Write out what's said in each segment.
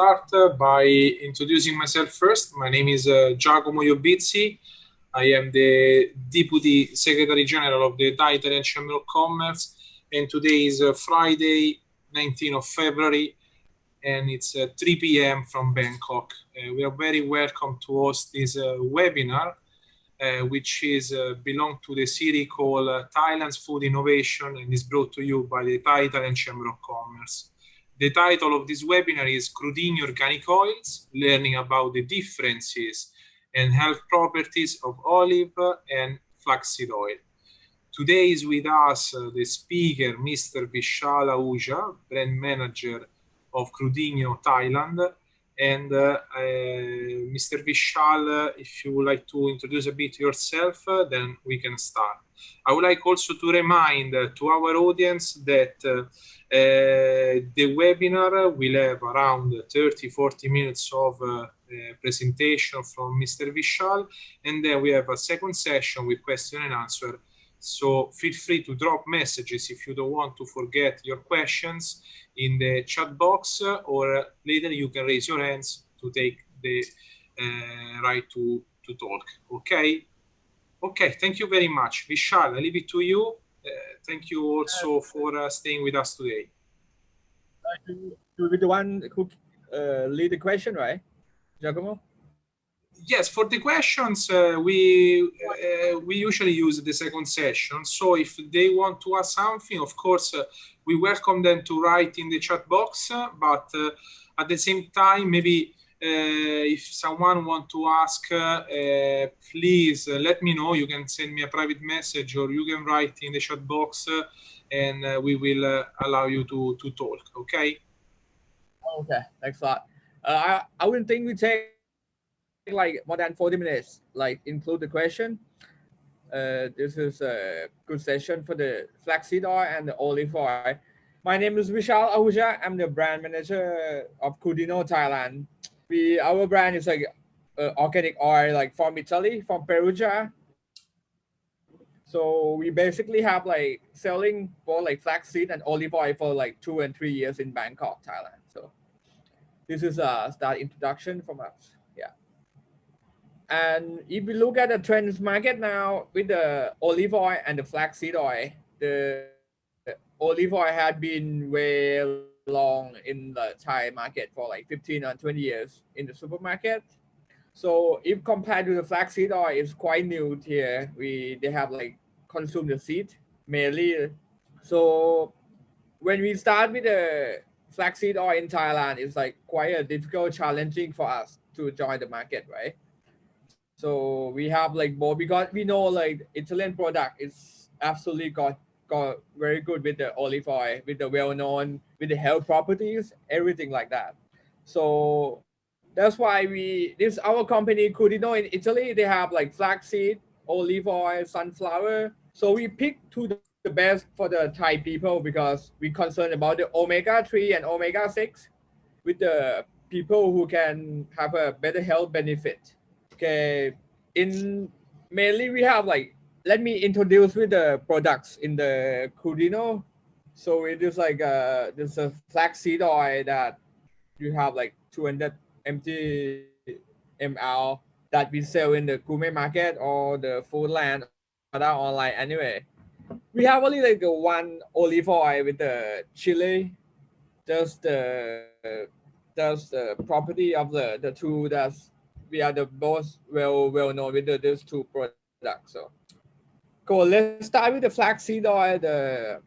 start by introducing myself first. My name is Giacomo Iobizzi. I am the Deputy Secretary General of the Thai Italian Chamber of Commerce, and today is Friday, 19th of February, and it's 3 p.m. from Bangkok. We are very welcome to host this webinar, which is belong to the series called Thailand's Food Innovation, and is brought to you by the Thai Italian Chamber of Commerce. The title of this webinar is Crudigno Organic Oils, learning about the differences and health properties of olive and flaxseed oil. Today is with us the speaker, Mr. Vishal Ahuja, brand manager of Crudigno Thailand. And Mr. Vishal, if you would like to introduce a bit yourself, then we can start. I would like also to remind to our audience that the webinar will have around 30-40 minutes of presentation from Mr. Vishal, and then we have a second session with question and answer. So feel free to drop messages if you don't want to forget your questions in the chat box, or later you can raise your hands to take the right to talk. Okay? Okay, thank you very much. Vishal, I leave it to you. Thank you also for staying with us today. You be the one who lead the question, right, Giacomo? Yes, for the questions, we usually use the second session. So if they want to ask something, of course, we welcome them to write in the chat box. But at the same time, maybe if someone wants to ask, please let me know. You can send me a private message, or you can write in the chat box, and we will allow you to talk. Okay? Okay, thanks a lot. I wouldn't think we take like more than 40 minutes, like include the question. This is a good session for the flaxseed oil and the olive oil. My name is Vishal Ahuja. I'm the brand manager of Crudigno Thailand. Our brand is like organic oil, like from Italy, from Perugia. So we basically have like selling for like flaxseed and olive oil for like 2 and 3 years in Bangkok, Thailand. So this is a start introduction from us. Yeah. And if we look at the trends market now with the olive oil and the flaxseed oil, the olive oil had been way long in the Thai market for like 15 or 20 years in the supermarket. So if compared to the flaxseed oil, it's quite new here. They have like consumed the seed mainly. So when we start with the flaxseed oil in Thailand, it's like quite a difficult, challenging for us to join the market, right? So we have like both, because we know like Italian product is absolutely got very good with the olive oil, with the well-known, with the health properties, everything like that. So that's why our company Crudigno in Italy, they have like flaxseed, olive oil, sunflower. So we pick the best for the Thai people, because we concerned about the omega-3 and omega-6 with the people who can have a better health benefit. Okay, mainly we have like, let me introduce with the products in the Crudigno. So it is like there's a flaxseed oil that you have like 200 ml that we sell in the gourmet market or the Foodland or that online anyway. We have only like the one olive oil with the chili, just the property of the two that's we are the most well known with those two products. So cool. Let's start with the flaxseed oil. The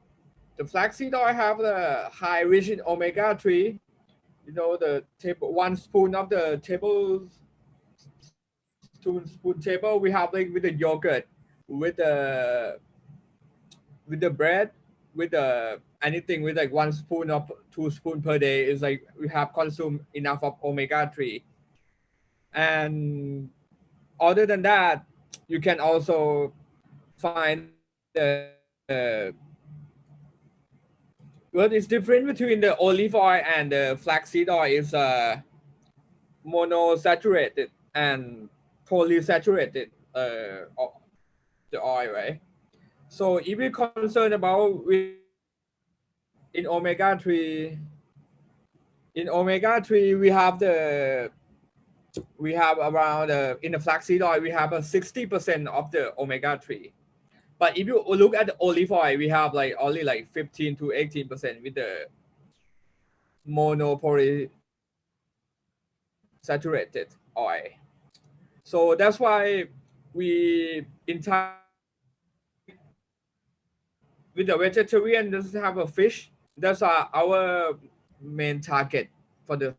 flaxseed oil have the high rich in omega-3. You know, the one spoon of the spoon table we have like with the yogurt, with the bread, with the anything with like 1 spoon or 2 spoons per day is like we have consumed enough of omega-3. And other than that, you can also find what is different between the olive oil and the flaxseed oil is monosaturated and polysaturated the oil, right? So if you're concerned about in omega-3, In omega-3, we have around in the flaxseed oil we have a 60% of the omega-3. But if you look at the olive oil, we have like only like 15 to 18% with the monopolyunsaturated oil. So that's why we in Thai with the vegetarian doesn't have a fish. That's our main target for the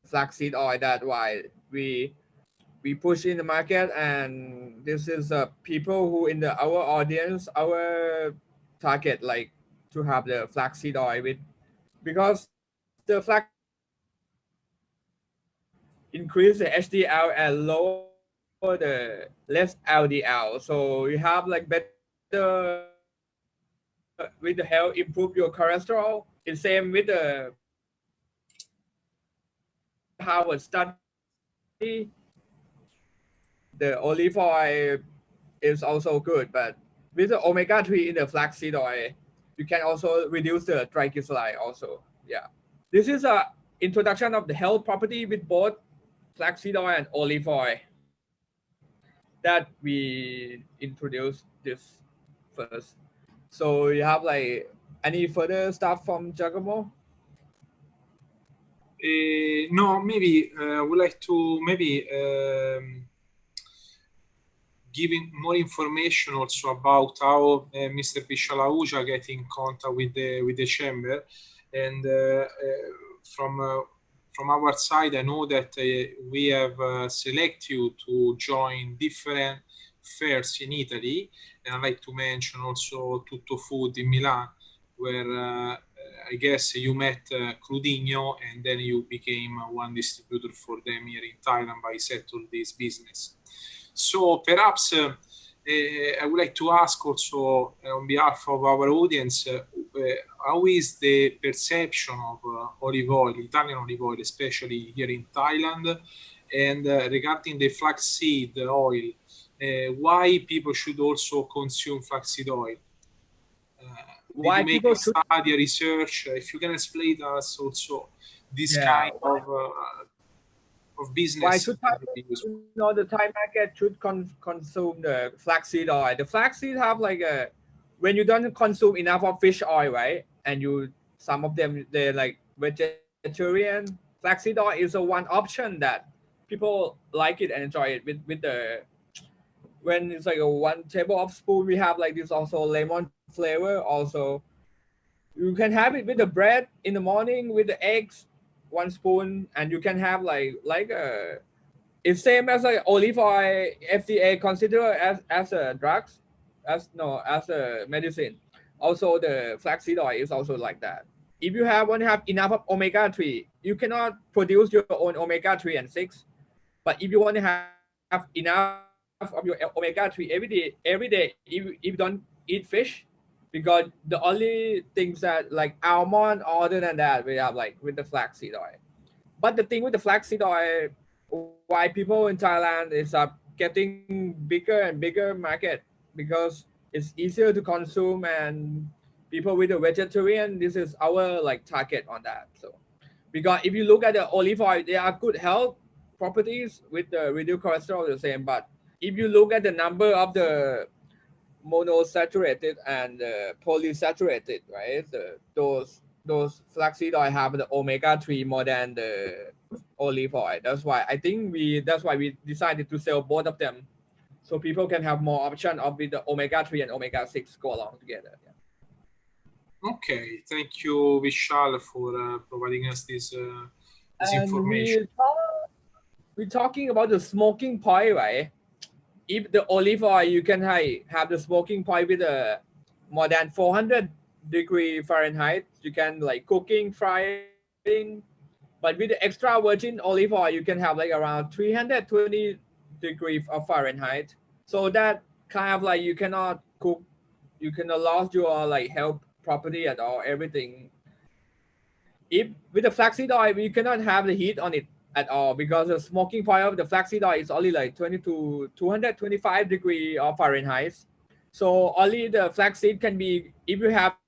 flaxseed oil. That's why we push in the market, and this is people who in our audience, our target like to have the flaxseed oil with, because the flaxseed increase the HDL and lower the less LDL, so you have like better with the health, improve your cholesterol. It's same with the Harvard study. The olive oil is also good, but with the omega-3 in the flaxseed oil, you can also reduce the triglyceride also. Yeah. This is a introduction of the health property with both flaxseed oil and olive oil that we introduced this first. So you have like any further stuff from Giacomo? No, maybe I would like to maybe giving more information also about how Mr. Vishal Ahuja get in contact with the chamber, and from our side, I know that we have selected you to join different fairs in Italy, and I'd like to mention also Tutto Food in Milan, where I guess you met Crudigno, and then you became one distributor for them here in Thailand by settle this business. So perhaps I would like to ask also on behalf of our audience, how is the perception of olive oil, Italian olive oil, especially here in Thailand, and regarding the flaxseed oil, why people should also consume flaxseed oil? Why did you people make a should? study, a research? If you can explain us also this kind of business. Why should the Thai market should consume the flaxseed oil? The flaxseed have like a, when you don't consume enough of fish oil, right? And you, some of them they're like vegetarian. Flaxseed oil is a one option that people like it and enjoy it with the, when it's like a 1 tablespoon, we have like this also lemon flavor. Also, you can have it with the bread in the morning with the eggs, 1 spoon, and you can have like a, it's same as like olive oil. FDA consider as a drugs, as a medicine. Also, the flaxseed oil is also like that. If you want to have enough of omega-3, you cannot produce your own omega-3 and 6. But if you want to have enough of your omega-3 every day, if you don't eat fish, because the only things that like almond, other than that, we have like with the flaxseed oil. But the thing with the flaxseed oil, why people in Thailand is getting bigger and bigger market, because it's easier to consume, and people with the vegetarian, this is our like target on that. So because if you look at the olive oil, they are good health properties with the reduced cholesterol the same. But if you look at the number of the monosaturated and polysaturated, right? Those flaxseed oil have the omega-3 more than the olive oil. That's why we decided to sell both of them, so people can have more option of with the omega-3 and omega-6 go along together. Yeah. Okay, thank you, Vishal, for providing us this information. We're talking about the smoking point, right? If the olive oil, you can have the smoking point with a more than 400 Fahrenheit. You can like cooking, frying. But with the extra virgin olive oil, you can have like around 320 of Fahrenheit. So that kind of like you cannot cook, you cannot lose your like health property at all, everything. If with the flaxseed oil, you cannot have the heat on it at all, because the smoking point of the flaxseed oil is only like 20 to 225 of Fahrenheit. So only the flaxseed can be, if you have the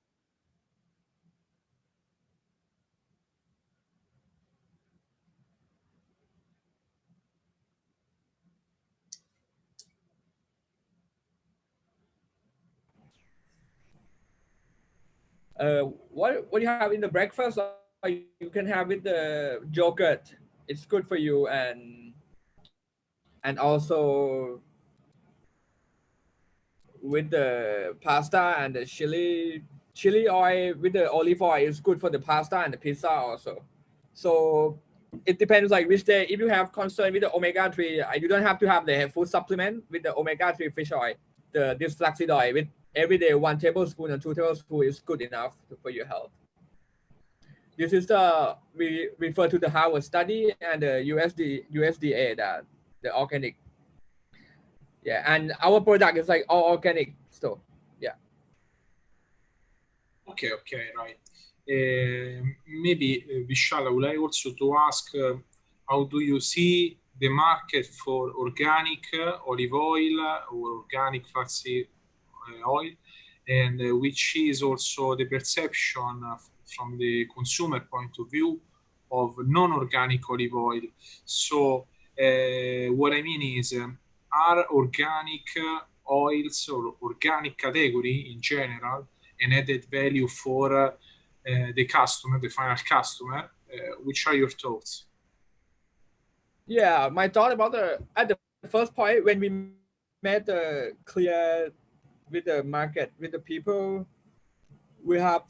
what you have in the breakfast, or you can have with the yogurt. It's good for you, and also with the pasta and the chili oil with the olive oil is good for the pasta and the pizza also. So it depends like which day. If you have concern with the omega-3, you don't have to have the food supplement with the omega-3 fish oil. This flaxseed oil with every day 1 tablespoon and 2 tablespoons is good enough for your health. This is we refer to the Harvard study and the USDA, that the organic. Yeah, and our product is like all organic. So yeah. Okay, right. Maybe Vishal, I would like also to ask, how do you see the market for organic olive oil or organic flaxseed oil, and which is also the perception from the consumer point of view of non-organic olive oil. So what I mean is, are organic oils or organic category in general an added value for the customer, the final customer? Which are your thoughts? Yeah, my thought about at the first point when we made the clear with the market, with the people, we have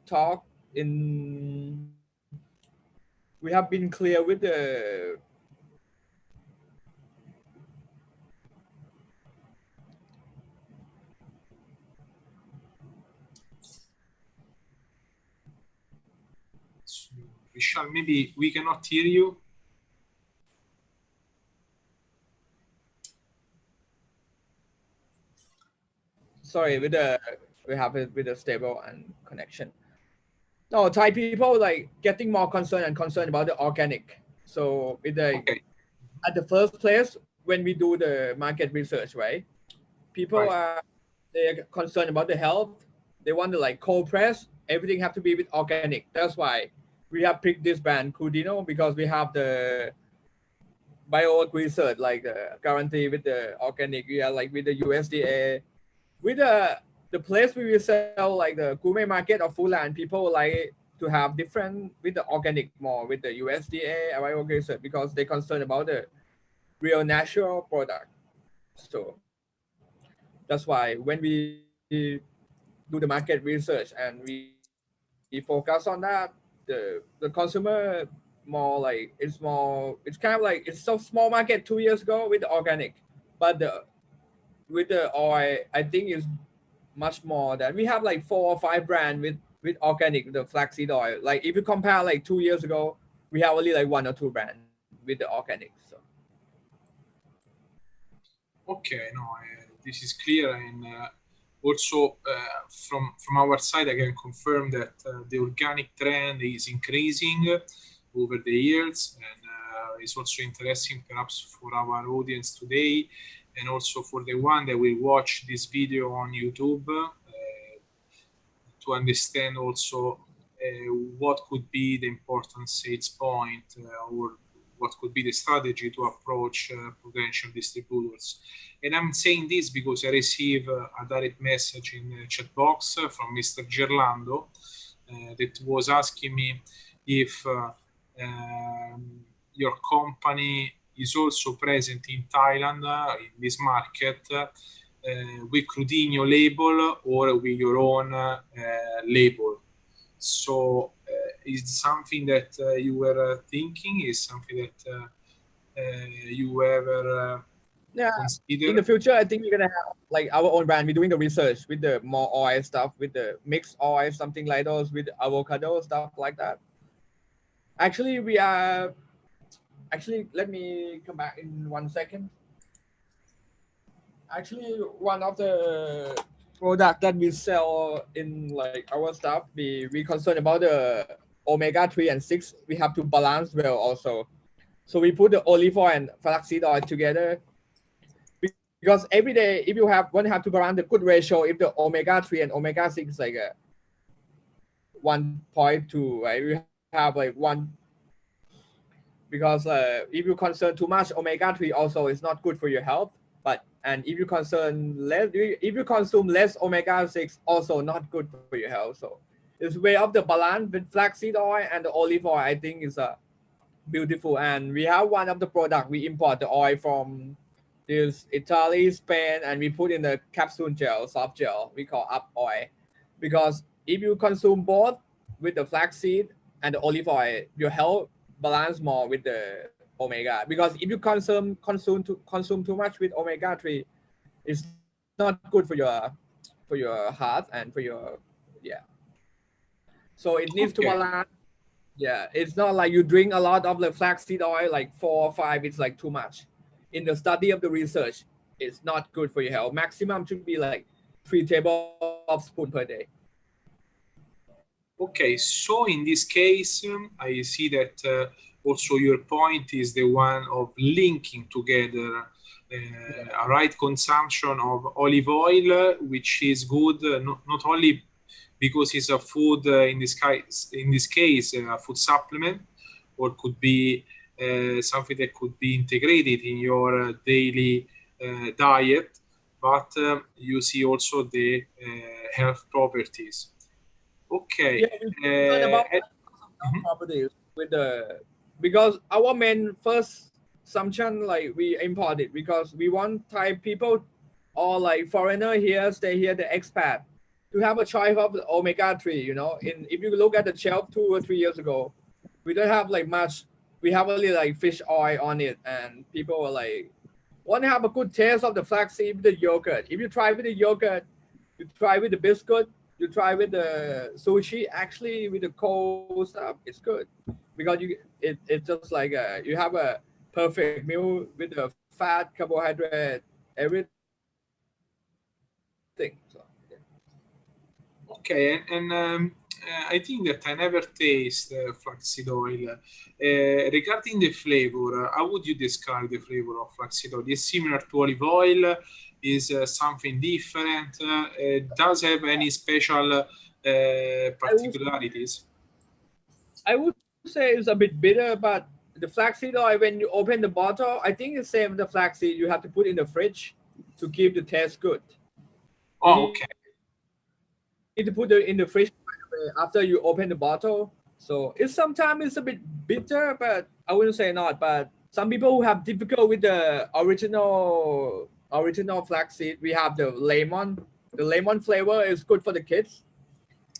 talked in, we have been clear with the Vishal, maybe we cannot hear you. Sorry, we have it with a stable and connection. No, Thai people like getting more concerned about the organic. So with the at the first place when we do the market research, right? People they're concerned about the health. They want to like cold press. Everything have to be with organic. That's why we have picked this brand Crudigno, because we have the bio research, like the guarantee with the organic. We are like with the USDA. With the place we will sell like the gourmet market or Foodland, people like to have different with the organic more with the USDA bio research, because they're concerned about the real natural product. So that's why when we do the market research and we focus on that, the consumer more like it's kind of like it's so small market 2 years ago with the organic, but with the oil I think is much more than we have like 4 or 5 brands with organic, the flaxseed oil. Like if you compare like 2 years ago, we have only like 1 or 2 brands with the organic. So okay, no, this is clear, and also from our side, I can confirm that the organic trend is increasing over the years, and it's also interesting perhaps for our audience today, and also for the one that will watch this video on YouTube, to understand also what could be the important sales point, or what could be the strategy to approach potential distributors. And I'm saying this because I received a direct message in the chat box from Mr. Gerlando that was asking me if your company is also present in Thailand, in this market, with Crudigno label or with your own label. So is something that you were thinking? Is something that you ever considered? In the future, I think we're gonna have like our own brand. We're doing the research with the more oil stuff, with the mixed oil, something like those, with avocado stuff like that. Actually, we are. Actually, let me come back in 1 second. Actually, one of the product that we sell in like our stuff, we concerned about the omega-3 and 6. We have to balance well also. So we put the olive oil and flaxseed oil together, because every day if you have to balance the good ratio. If the omega-3 and omega-6 is like a 1.2, right? We have like 1, because if you consume too much omega-3 also it's not good for your health. But And if you consume less omega-6, also not good for your health. So it's way of the balance with flaxseed oil and the olive oil. I think is beautiful. And we have one of the product, we import the oil from this Italy, Spain, and we put in the capsule gel, soft gel, we call up oil. Because if you consume both with the flaxseed and the olive oil, your health balance more with the omega. Because if you consume too much with omega-3, it's not good for your heart and for your So it needs to balance. Yeah, it's not like you drink a lot of the flaxseed oil, like 4 or 5, it's like too much. In the study of the research, it's not good for your health. Maximum should be like 3 tablespoons per day. Okay, so in this case, I see that also your point is the one of linking together a right consumption of olive oil, which is good not only because it's a food in this case a food supplement, or could be something that could be integrated in your daily diet, but you see also the health properties. Okay. Yeah, about properties with because our main first assumption, like we import it because we want Thai people or like foreigner here, stay here, the expat, to have a choice of the omega-3, you know. If you look at the shelf 2 or 3 years ago, we don't have like much. We have only like fish oil on it, and people are like want to have a good taste of the flaxseed with the yogurt. If you try with the yogurt, you try with the biscuit, you try with the sushi, actually with the cold stuff, it's good because it's just like you have a perfect meal with the fat, carbohydrate, everything. So, yeah. Okay, and I think that I never taste flaxseed oil. Regarding the flavor, how would you describe the flavor of flaxseed oil? Is it similar to olive oil? Is something different? Does have any special particularities? I would say it's a bit bitter, but the flaxseed oil, when you open the bottle, I think it's same with the flaxseed. You have to put in the fridge to keep the taste good. Oh, okay. You need to put it in the fridge after you open the bottle. So sometimes it's a bit bitter, but I wouldn't say not. But some people who have difficult with the original flaxseed, we have the lemon. The lemon flavor is good for the kids.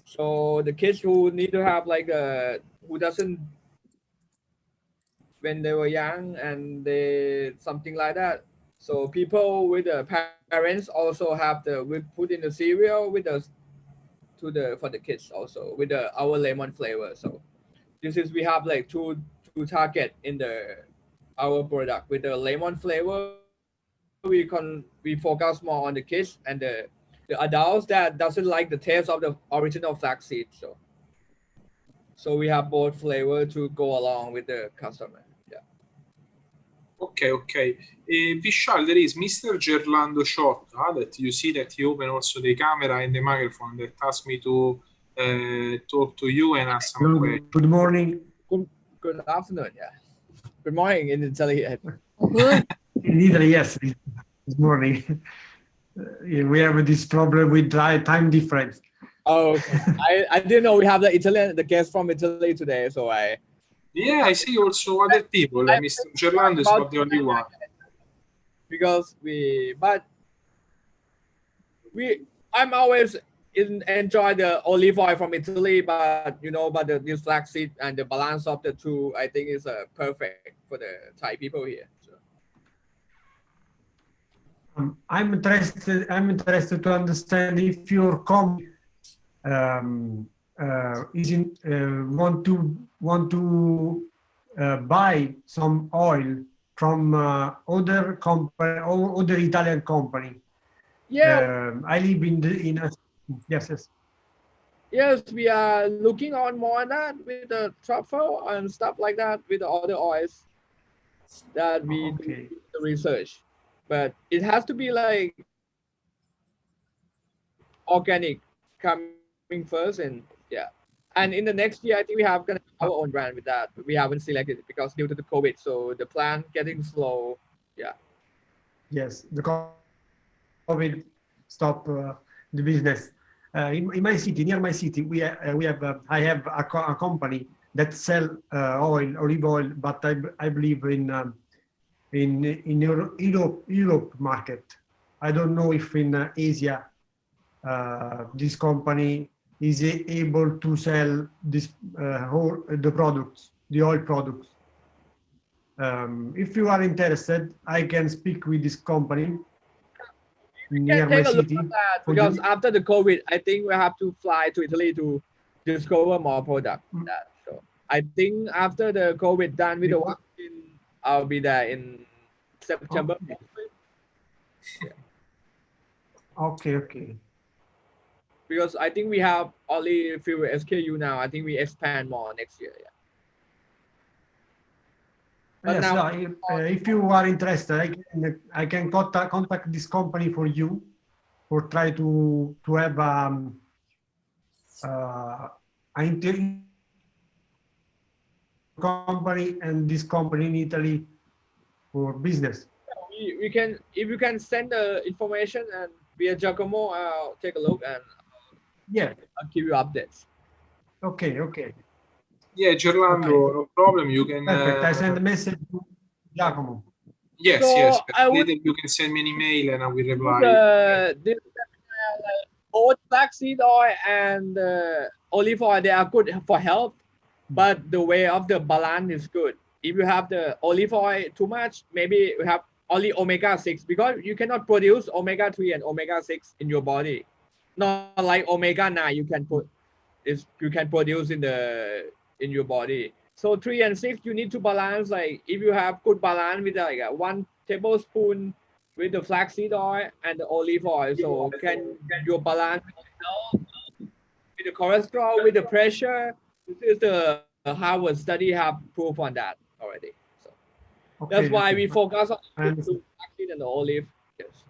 So the kids who need to have like who doesn't when they were young and they something like that. So people with the parents also have we put in the cereal with the for the kids also with our lemon flavor. So we have like two target in our product with the lemon flavor. We focus more on the kids and the adults that doesn't like the taste of the original flaxseed. So we have both flavor to go along with the customer. Yeah. Okay. Vishal, there is Mr. Gerlando Ciotta that you see that he opened also the camera and the microphone that asked me to talk to you and ask some questions. Good morning. Good afternoon. Yeah. Good morning in Italy. In Italy, yes, this morning. We have this problem with time difference. Oh, okay. I didn't know we have the guest from Italy today, so Yeah, I see also other people. Mr. Gerlando is not the only one. Because I'm always enjoy the olive oil from Italy, but this flaxseed and the balance of the two, I think is perfect for the Thai people here. So. I'm interested to understand if your company want to buy some oil from other company or other Italian company. Yeah, I live in a yes. Yes, we are looking on more on that with the truffle and stuff like that with the other oils that we do the research. But it has to be like organic coming first, and yeah. And in the next year, I think we have gonna have our own brand with that. But we haven't selected it because due to the COVID, so the plan getting slow. Yeah. Yes, the COVID stop the business. In my city, near my city, I have a company that sell olive oil, but I believe in Europe market. I don't know if in Asia this company is able to sell this the products, the oil products. If you are interested, I can speak with this company near my Take a look city. at that because after the COVID, I think we have to fly to Italy to discover more product. So I think after the COVID done with the vaccine, I'll be there in September. Okay. Because I think we have only a few SKU now. I think we expand more next year. Yeah. But yes, now, if you are interested, I can contact this company for you, or try to have an company and this company in Italy for business. We can, if you can send the information and via Giacomo, I'll take a look and I'll give you updates. Okay. Yeah, Gerlando, no problem. You can. Perfect. I send a message to Giacomo. Yes, so yes. Later you can send me an email and I will reply. This oat flaxseed oil and olive oil, they are good for health, but the way of the balance is good. If you have the olive oil too much, maybe you have only omega-6, because you cannot produce omega-3 and omega-6 in your body. Not like omega-9 you can produce in your body. So 3 and 6 you need to balance. Like if you have good balance with like 1 tablespoon with the flaxseed oil and the olive oil, so can your balance with the cholesterol, with the pressure. This is the Harvard study have proof on that already. So that's why we focus on the flaxseed and the olive. Yes.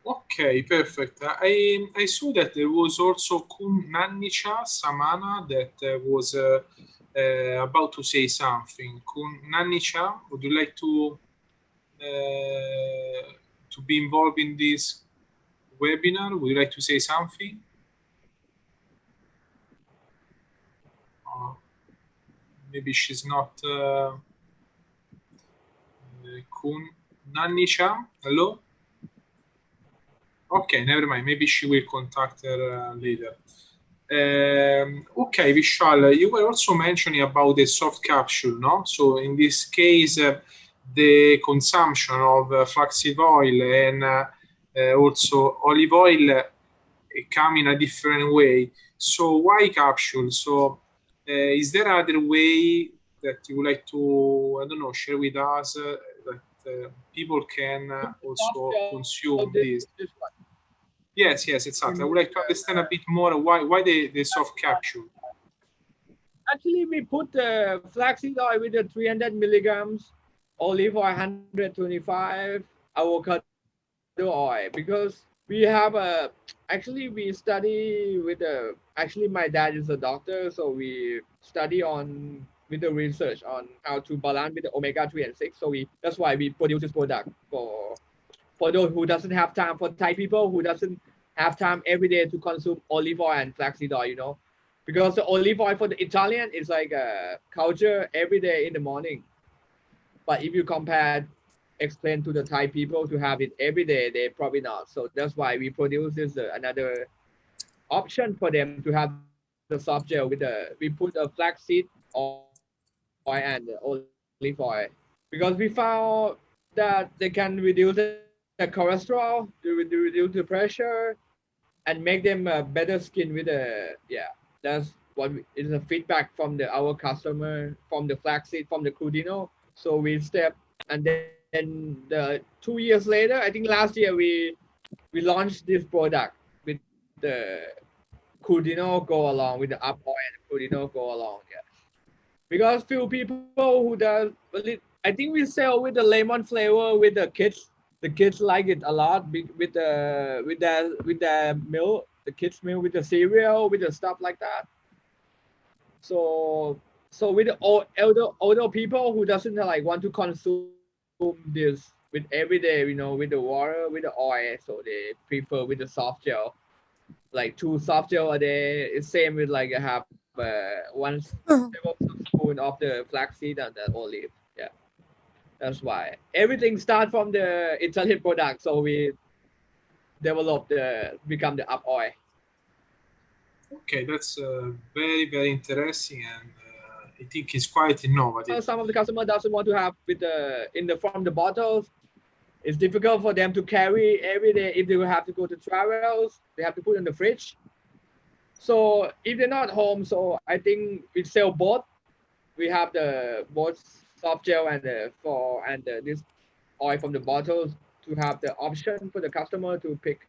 Okay, perfect. I saw that there was also Kun Nannicha Samana that was about to say something. Kun Nannicha, would you like to be involved in this webinar? Would you like to say something? Maybe she's not. Kun Nannicha, hello? Okay, never mind. Maybe she will contact her later. Okay, Vishal, you were also mentioning about the soft capsule, no? So in this case, the consumption of flaxseed oil and also olive oil come in a different way. So why capsule? So is there other way that you would like to, I don't know, share with us that people can also consume this? Yes, exactly. I would like to understand a bit more why the soft capsule. Actually, we put the flaxseed oil with the 300 milligrams, olive oil 125, avocado oil, because we have actually we study with actually my dad is a doctor, so we study with the research on how to balance with the omega-3 and 6. So that's why we produce this product for those who doesn't have time, for Thai people who doesn't have time every day to consume olive oil and flaxseed oil, you know, because the olive oil for the Italian is like a culture every day in the morning. But if you explain to the Thai people to have it every day, they probably not. So that's why we produce this another option for them to have the soft gel we put a flaxseed oil and the olive oil, because we found that they can reduce the cholesterol, reduce the pressure, and make them better skin with that's what is a feedback from our customer, from the flaxseed, from the Crudigno. So we and then 2 years later, I think last year we launched this product with the Crudigno go along, with the up oil and Crudigno go along. Yeah, because few people who does, I think we sell with the lemon flavor with the kids. The kids like it a lot with the milk, the kids milk, with the cereal, with the stuff like that. So with the older people who doesn't like want to consume this with every day, you know, with the water, with the oil. So they prefer with the soft gel, like 2 soft gel a day. It's same with like I have 1 tablespoon of the flaxseed and the olive. Yeah, that's why everything starts from the Italian product. So we develop become the up oil. Okay, that's very, very interesting, and I think it's quite innovative. Some of the customer doesn't want to have with from the bottles. It's difficult for them to carry every day. If they will have to go to travels, they have to put in the fridge. So if they're not home, so I think we sell both. We have the both soft gel and this oil from the bottles to have the option for the customer to pick.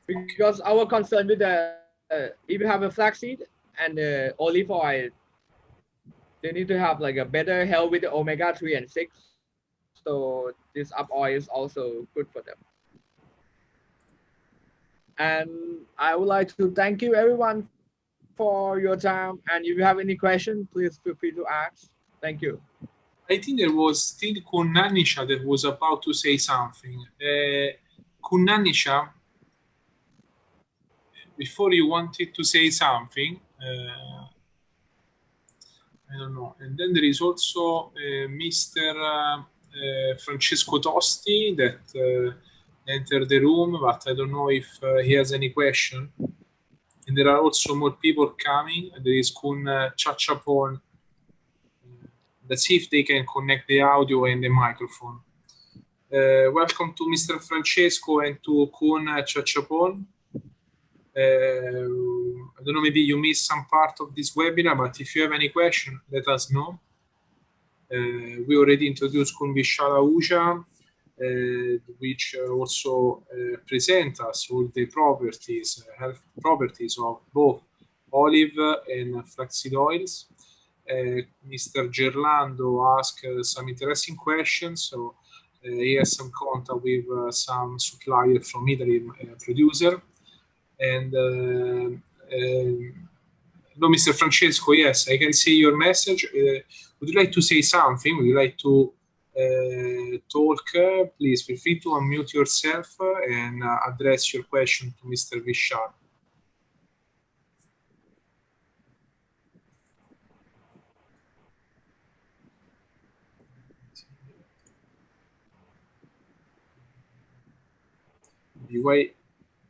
Because our concern with the if you have a flaxseed and the olive oil, they need to have like a better health with the omega-3 and 6. So this up oil is also good for them. And I would like to thank you everyone for your time. And if you have any questions, please feel free to ask. Thank you. I think there was still Kunnanisha that was about to say something. Kunnanisha, before you wanted to say something, I don't know. And then there is also Mr. Francesco Tosti that entered the room, but I don't know if he has any question. And there are also more people coming. There is Kun Chachapon. Let's see if they can connect the audio and the microphone. Welcome to Mr. Francesco and to Kun Chachapon. I don't know, maybe you missed some part of this webinar, but if you have any question, let us know. We already introduced Kun Vishal Ahuja, which also present us all the properties, health properties of both olive and flaxseed oils. Mr. Gerlando asked some interesting questions, so he has some contact with some supplier from Italy, producer. And no, Mr. Francesco, yes, I can see your message. Would you like to say something? Would you like to talk? Please feel free to unmute yourself and address your question to Mr. Vishal.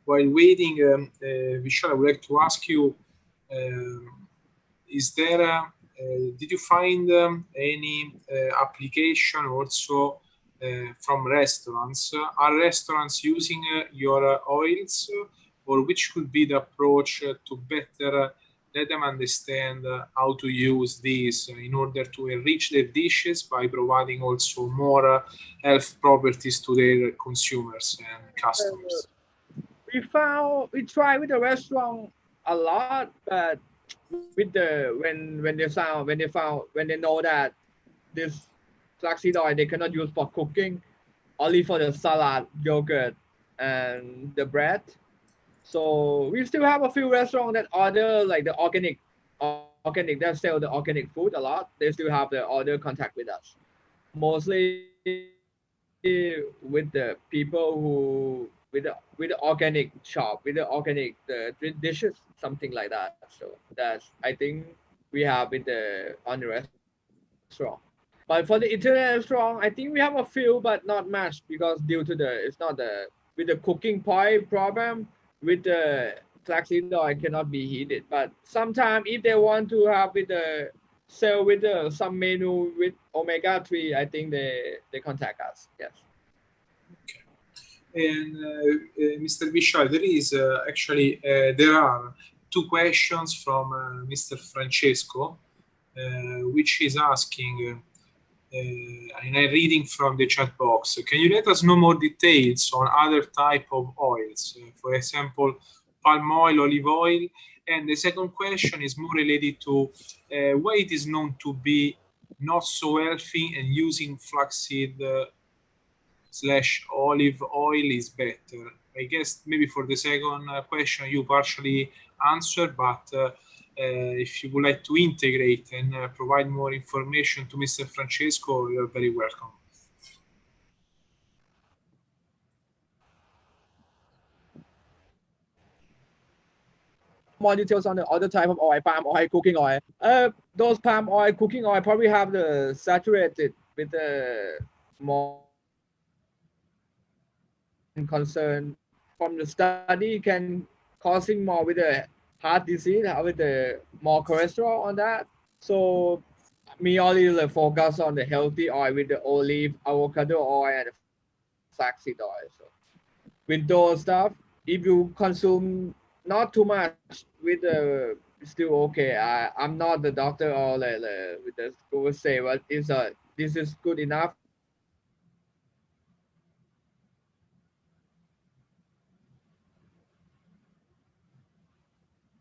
While waiting, Vishal, I would like to ask you, is there, did you find any application also from restaurants? Are restaurants using your oils, or which could be the approach to better let them understand how to use these in order to enrich their dishes by providing also more health properties to their consumers and customers? We try with the restaurant a lot, but with the when they know that this flaxseed oil they cannot use for cooking, only for the salad, yogurt, and the bread. So we still have a few restaurants that order like the organic that sell the organic food a lot. They still have the order contact with us, mostly with the people who with the organic shop, with the organic the dishes, something like that. So that's I think we have with the on the restaurant. But for the Italian restaurant, I think we have a few, but not much because due to it's not the with the cooking point problem with the flaxseed oil cannot be heated. But sometimes if they want to have with the sell with some menu with omega-3, I think they contact us. Yes. Okay. And Mr. Vishal, there is actually there are two questions from Mr. Francesco, which is asking, and I'm reading from the chat box. Can you let us know more details on other type of oils, for example, palm oil, olive oil? And the second question is more related to why it is known to be not so healthy and using flaxseed / olive oil is better. I guess maybe for the second question you partially answered, but if you would like to integrate and provide more information to Mr. Francesco, you're very welcome. more details on the other type of oil, palm oil, cooking oil. Those palm oil, cooking oil probably have the saturated with the more concern from the study can causing more with the heart disease, with the more cholesterol on that. So me only focus on the healthy oil with the olive, avocado oil, and flaxseed oil. So with those stuff, if you consume not too much with the still okay. I'm not the doctor or with the school say, well, this is good enough.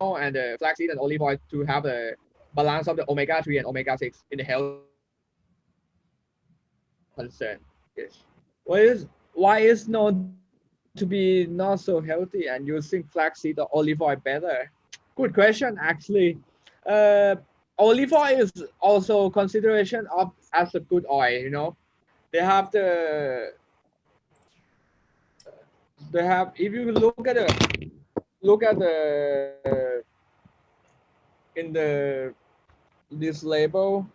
And the flaxseed and olive oil to have a balance of the omega-3 and omega-6 in the health concern. Yes. Why is known to be not so healthy and using flaxseed or olive oil better? Good question, actually. Olive oil is also consideration of as a good oil. You know, they have if you look at the in this label,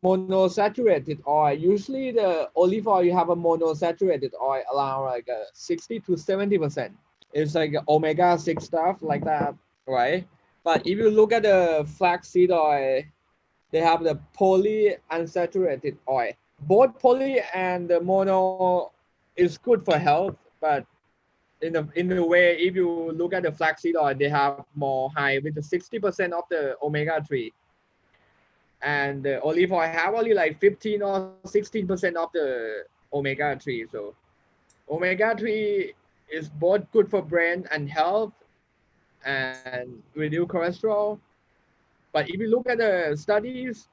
monosaturated oil. Usually the olive oil, you have a monosaturated oil around like 60 to 70%. It's like omega-6 stuff like that, right? But if you look at the flaxseed oil, they have the polyunsaturated oil. Both poly and the mono is good for health, but in a way, if you look at the flaxseed oil, they have more high with the 60% of the omega-3. And the olive oil have only like 15 or 16% of the omega-3. So omega-3 is both good for brain and health and reduce cholesterol. But if you look at the studies,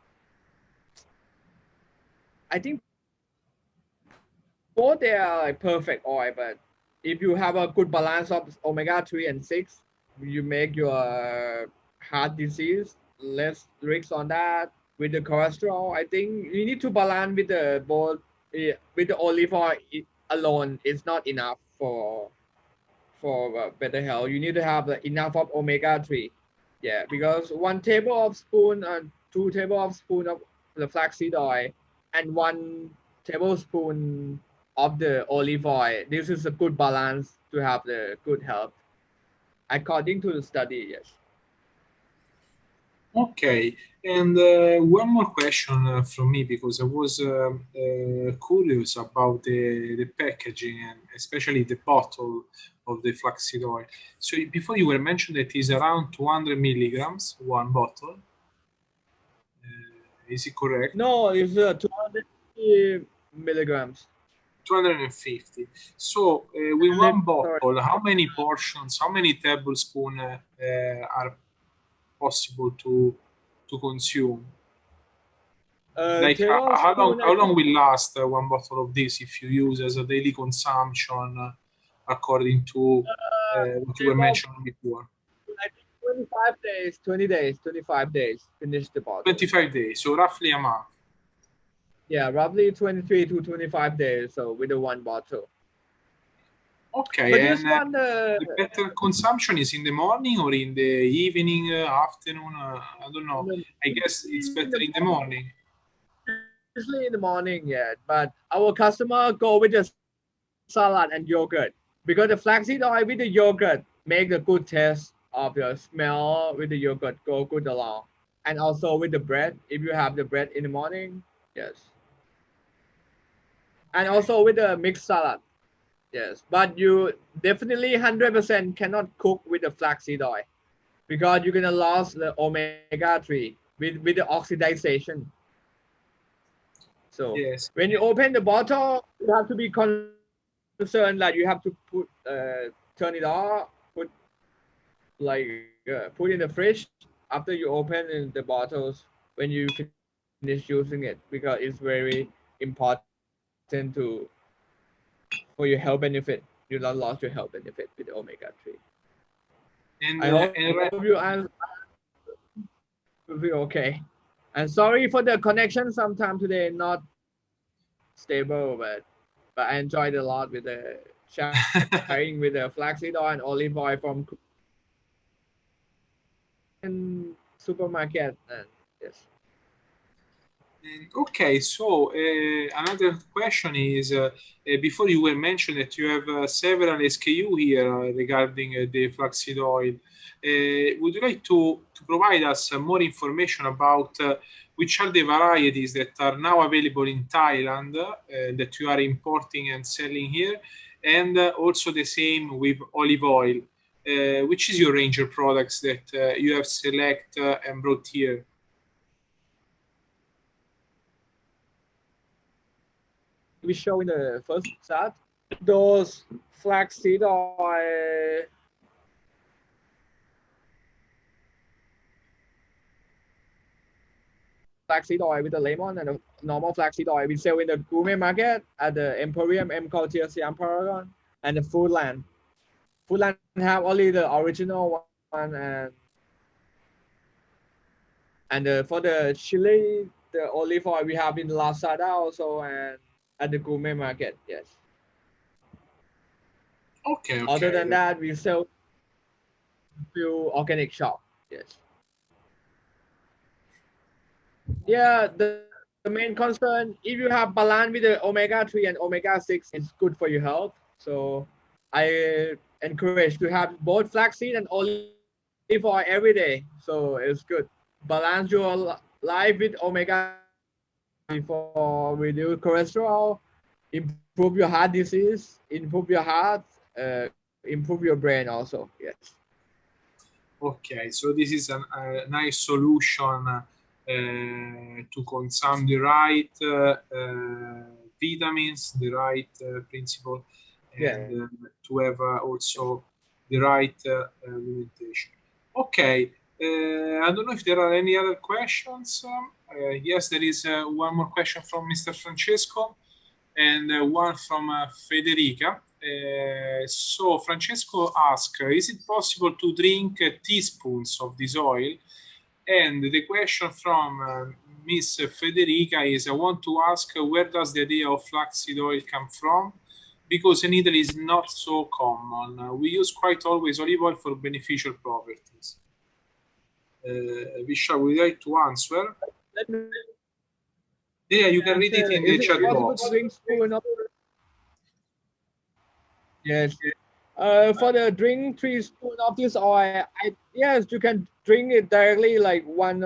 I think both they are like perfect oil, but if you have a good balance of omega-3 and 6, you make your heart disease less risk on that. With the cholesterol, I think you need to balance with the both with the olive oil alone. It's not enough for better health. You need to have enough of omega-3. Yeah, because 1 tablespoon and 2 tablespoons of the flaxseed oil and 1 tablespoon of the olive oil. This is a good balance to have the good health, according to the study. Yes. Okay, and one more question from me, because I was curious about the packaging and especially the bottle of the flaxseed oil. So before you were mentioned that is around 200 milligrams, one bottle. Is it correct? No, it's 250 milligrams. 250. So with one bottle, how many portions, how many tablespoons are possible to consume? Like how long will last one bottle of this if you use as a daily consumption according to what you were mentioning before? I think 25 days, 20 days, 25 days, finish the bottle. 25 days, so roughly a month. Yeah, roughly 23 to 25 days, so with the one bottle. Okay, but and the better consumption is in the morning or in the evening, afternoon? I don't know. I guess it's better in the morning. Usually in the morning, yeah. But our customer go with the salad and yogurt because the flaxseed oil with the yogurt make the good taste of the smell with the yogurt go good along. And also with the bread, if you have the bread in the morning, yes. And also with the mixed salad. Yes, but you definitely 100% cannot cook with the flaxseed oil because you're gonna lose the omega-3 with the oxidization. So yes, when you open the bottle, you have to be concerned that you have to put turn it off, put in the fridge after you open in the bottles when you finish using it because it's very important for your health benefit. You not lost your health benefit with the omega-3. And I hope you answer will be okay. And sorry for the connection. Sometime today not stable, but I enjoyed a lot with the sharing with the flaxseed oil and olive oil from in supermarket. And yes. Okay, so another question is, before you were mentioned that you have several SKU here regarding the flaxseed oil. Would you like to provide us more information about which are the varieties that are now available in Thailand that you are importing and selling here, and also the same with olive oil? Which is your range of products that you have select and brought here? We show in the first chart those flaxseed oil. Flaxseed oil with the lemon and the normal flaxseed oil we sell in the gourmet market at the Emporium M Culture Siam Paragon and the Foodland. Foodland have only the original one, and for the chili, the olive oil we have in Lazada also and at the gourmet market. Yes. Okay. Other than that, we sell few organic shop. Yes. Yeah, the main concern, if you have balance with the omega-3 and omega-6, it's good for your health. So I encourage to have both flaxseed and olive oil every day. So it's good. Balance your life with omega for reduce cholesterol, improve your heart disease, improve your heart, improve your brain also. Yes. Okay, so this is a nice solution to consume the right vitamins, the right principle, and to have also the right alimentation. Okay, I don't know if there are any other questions. Yes, there is one more question from Mr. Francesco and one from Federica. So Francesco asks, is it possible to drink teaspoons of this oil? And the question from Miss Federica is, I want to ask, where does the idea of flaxseed oil come from? Because in Italy it's not so common. We use quite always olive oil for beneficial properties. Vishal, would you like to answer? Yeah, you can read it in the chat box. Yes. For the drink 3 spoons of this oil, yes, you can drink it directly, like one.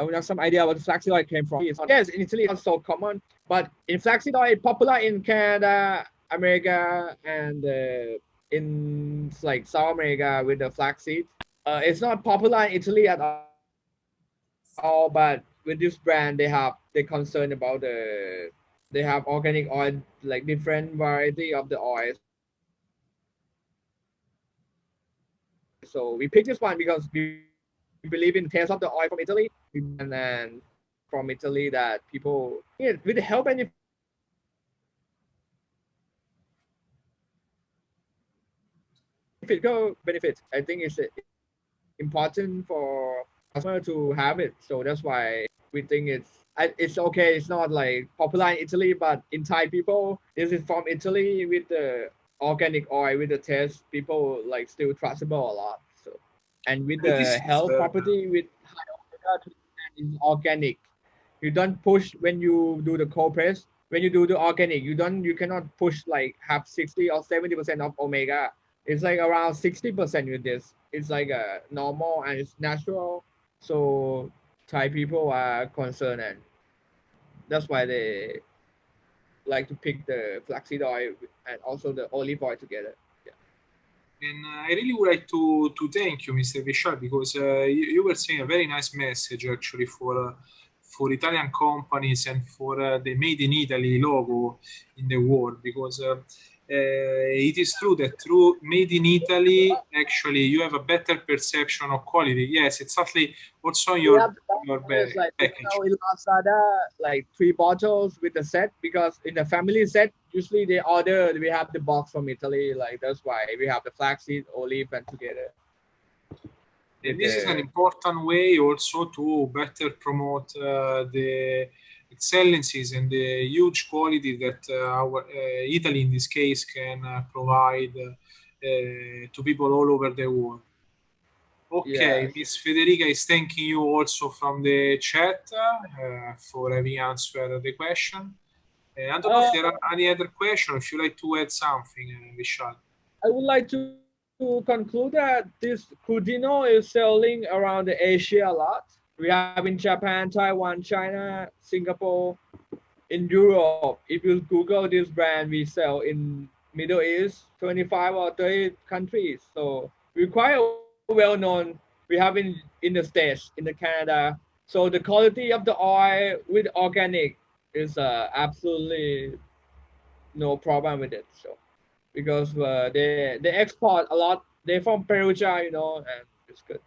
I would have some idea what flaxseed oil came from. Yes, in Italy it's not so common, but in flaxseed oil, popular in Canada, America, and in like South America with the flaxseed. It's not popular in Italy at all, but with this brand, they're concerned about they have organic oil, like different variety of the oils. So we picked this one because we believe in the taste of the oil from Italy, and then from Italy that people, with the health benefit, I think it's important for customer to have it. So that's why we think it's okay. It's not like popular in Italy, but in Thai people, this is from Italy with the organic oil, with the taste, people like still trustable a lot. So, and with the health property with high omega and is organic. You don't push when you do the cold press. When you do the organic, you cannot push like have 60 or 70% of omega. It's like around 60% with this. It's like a normal and it's natural. So Thai people are concerned, and that's why they like to pick the flaxseed oil and also the olive oil together. And I really would like to thank you, Mr. Vishal, because you were saying a very nice message actually for Italian companies and for the Made in Italy logo in the world. Because it is true that through Made in Italy, actually, you have a better perception of quality. Yes, exactly. Also, your package. Now in Lazada, like 3 bottles with the set, because in the family set, usually they order, we have the box from Italy. Like that's why we have the flaxseed, olive, and together. And this is an important way also to better promote the excellencies and the huge quality that our Italy in this case can provide to people all over the world. Okay, Yes. Miss Federica is thanking you also from the chat for having answered the question. I don't know if there are any other questions, if you like to add something, Vishal. I would like to conclude that this Crudigno is selling around Asia a lot. We have in Japan, Taiwan, China, Singapore, in Europe. If you Google this brand, we sell in Middle East, 25 or 30 countries. So we're quite well known. We have in the States, in the Canada. So the quality of the oil with organic is absolutely no problem with it. So because they export a lot. They're from Perugia, you know, and it's good.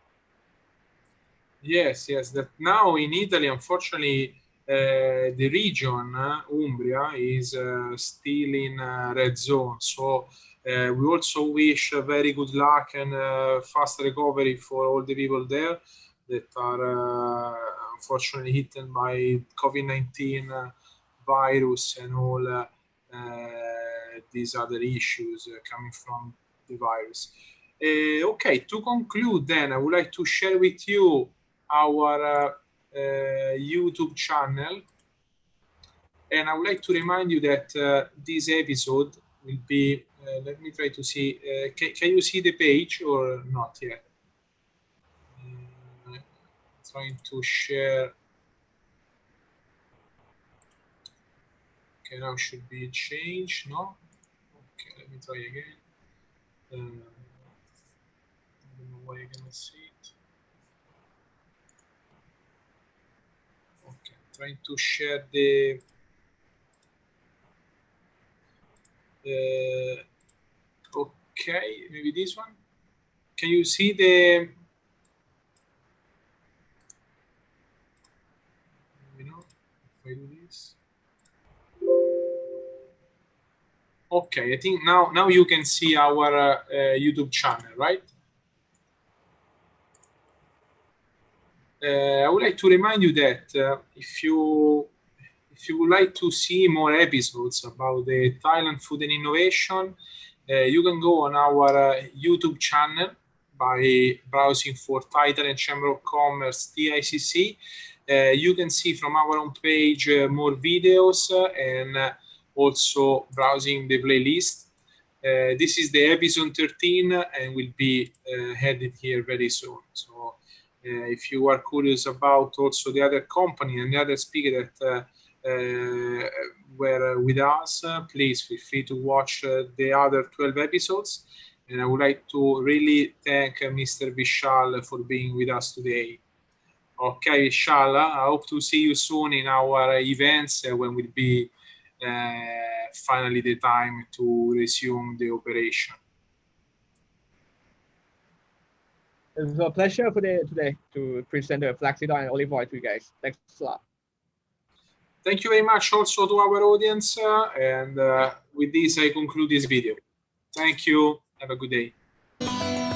Yes, yes. That now in Italy, unfortunately, the region Umbria is still in red zone. So we also wish very good luck and fast recovery for all the people there that are unfortunately hit by COVID-19 virus and all these other issues coming from the virus. Okay, to conclude then, I would like to share with you our YouTube channel. And I would like to remind you that this episode will be, let me try to see, can you see the page or not yet? Trying to share. Okay, now should be changed, no? Okay, let me try again. I don't know why you're gonna see it. Okay, trying to share the okay, maybe this one. Can you see the? You know, if I do this. Okay, I think now you can see our YouTube channel, right? I would like to remind you that if you would like to see more episodes about the Thailand food and innovation, you can go on our YouTube channel by browsing for Thailand Chamber of Commerce TICC. You can see from our homepage more videos and also browsing the playlist. This is the episode 13 and will be headed here very soon. So if you are curious about also the other company and the other speaker that were with us, please feel free to watch the other 12 episodes. And I would like to really thank Mr. Vishal for being with us today. Okay, Vishal, I hope to see you soon in our events when will be finally the time to resume the operation. It's a pleasure for today to present the flaxseed oil and olive oil to you guys. Thanks a lot. Thank you very much also to our audience. And with this, I conclude this video. Thank you. Have a good day.